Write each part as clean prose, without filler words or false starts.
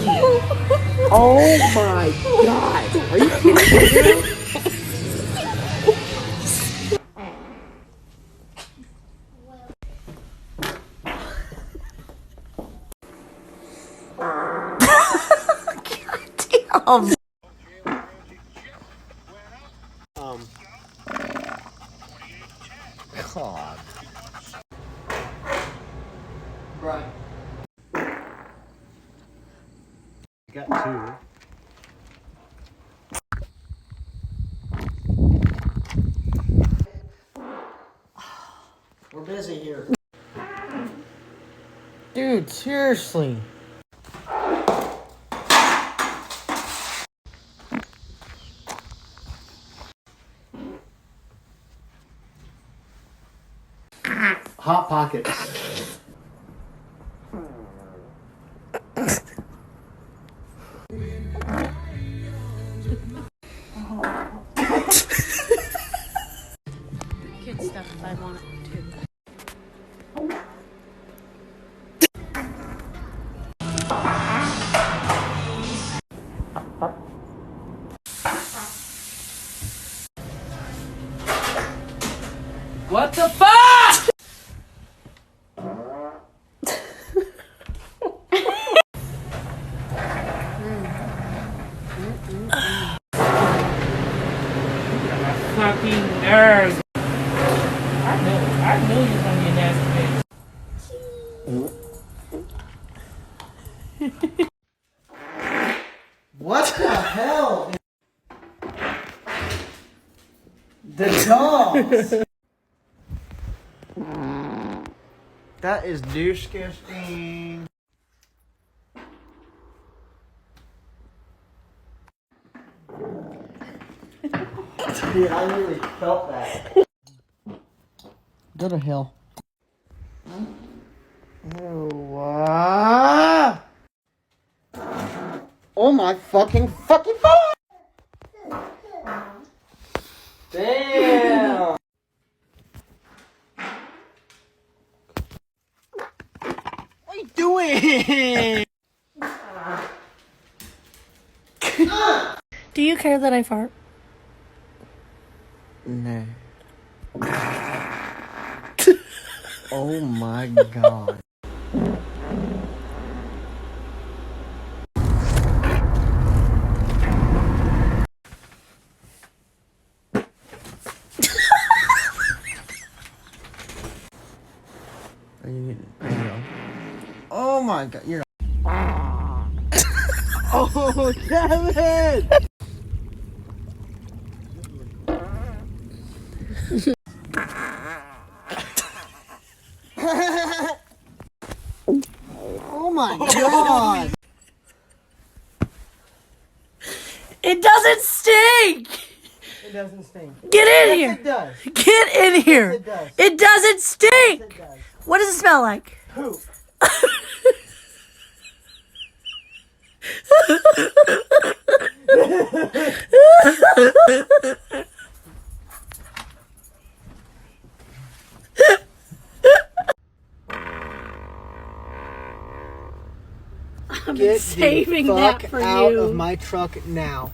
Oh my god. Are you kidding me, dude? God. Right. Got two. We're busy here. Dude, seriously. Hot Pockets. Kid stuff if I want it to. What the fuck? Fucking nerves. I knew you was gonna be a nasty bitch. What the hell? The dogs. That is disgusting. Dude, I really felt that. Go to hell. Oh, oh my fucking phone! Damn! What are you doing? Do you care that I fart? No. Oh my god. Oh my god, you're oh, Kevin! Oh my god! It doesn't stink! It doesn't stink. Get in Yes, here! it does. Get in here! Yes, it does. It doesn't stink! Yes, it does. What does it smell like? Poop. I'm Get saving the fuck that for out you. of my truck now.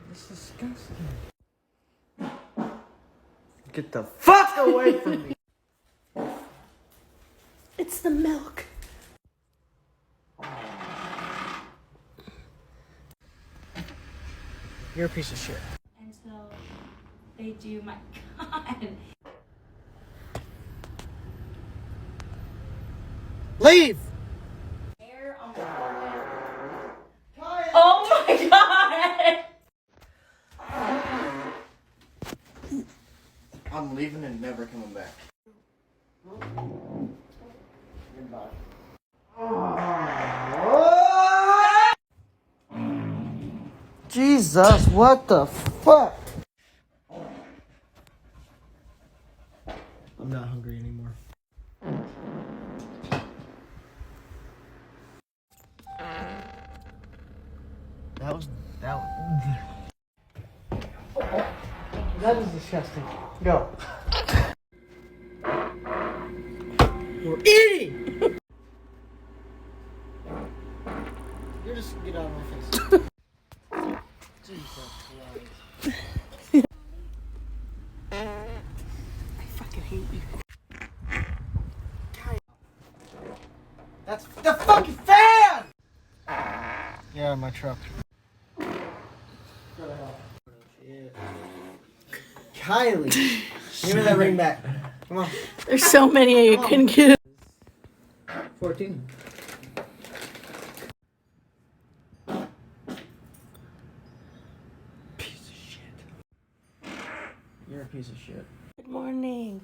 This is disgusting. Get the fuck away from me. It's the milk. You're a piece of shit. Until they do, my God. Leave! Hair on my forehead. Oh my God! I'm leaving and never coming back. Goodbye. Jesus, what the fuck? I'm not hungry anymore. That was disgusting. Go. I fucking hate you. That's the fucking fan! Yeah, my truck. Kylie, give me that ring back. Come on. There's so many you can get. 14. Piece of shit. You're a piece of shit. Good morning.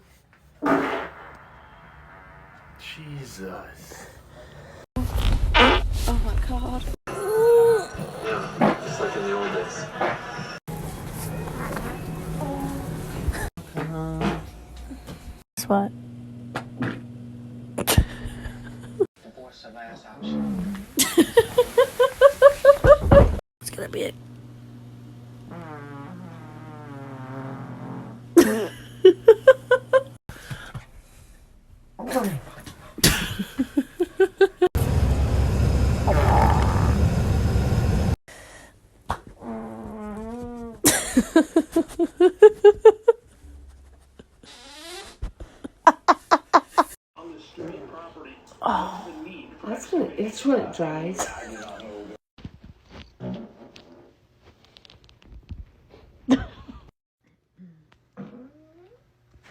Jesus. Oh my god. Yeah, just like in the old days. Guess what? It's gonna be it. Oh, that's gonna itch when it dries.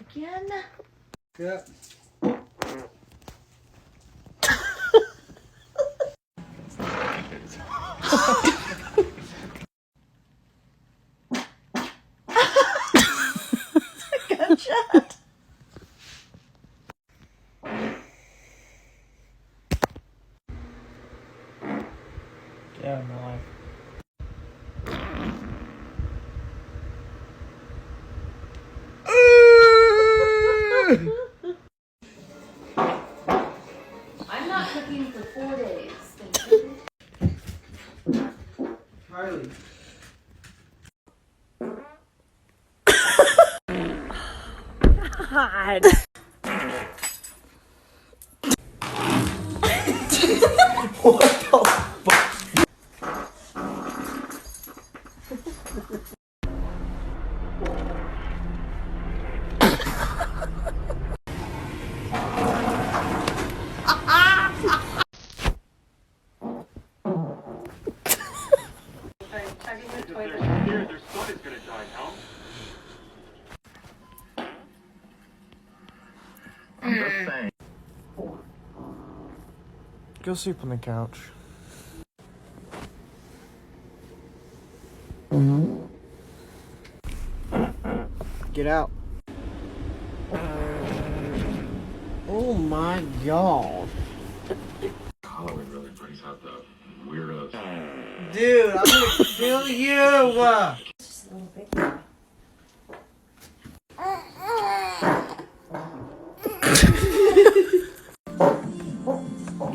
Again? Yeah. Gunshot. Yeah, my life. I'm not cooking for 4 days. Harley. God. What the fuck? Their sun is gonna die, Hal. I'm just saying. Go sleep on the couch. Get out. Oh my god. Halloween really brings out the weirdos. Dude, I'm gonna kill you! Just a little bit.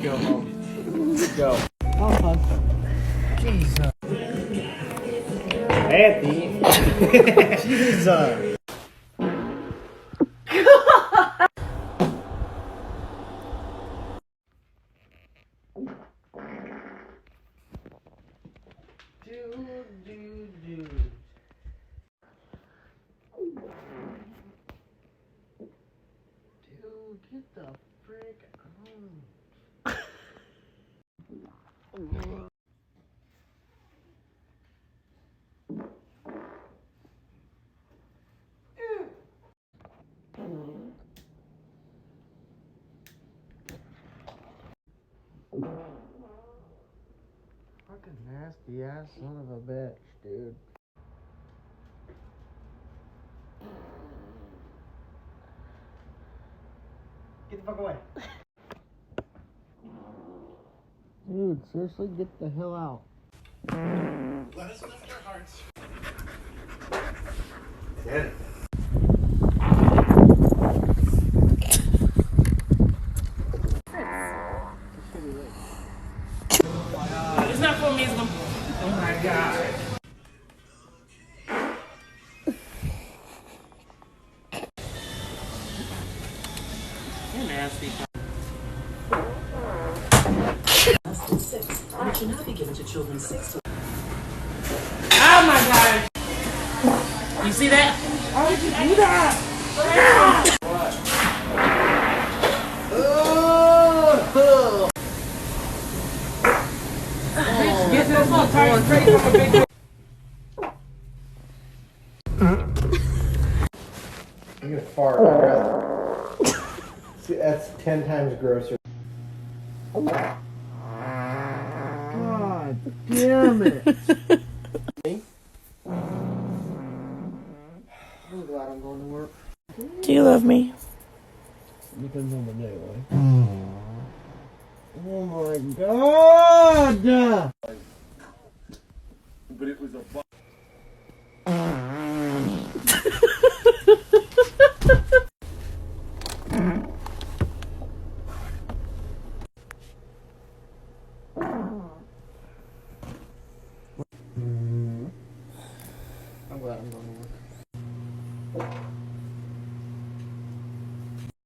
Go home. Go. Oh, Jesus. Happy. Jesus. Dude. Dude, get the frick on. Fucking nasty ass son of a bitch, dude. Get the fuck away. Dude, seriously, get the hell out. Let us lift our hearts. Yeah. It's not for me, it's gonna... Oh my god. You're nasty. Less than 6, which should not be given to children 6 to Oh You see that? How did you do that? Oh! Bitch, get to this little tiny crate from a big door. You're gonna fart my breath. See, that's 10 times grosser. God damn it. I'm glad I'm going to work. Do you love me? Depends on the day, right? Oh my god! But it was a I'm glad I'm going to work.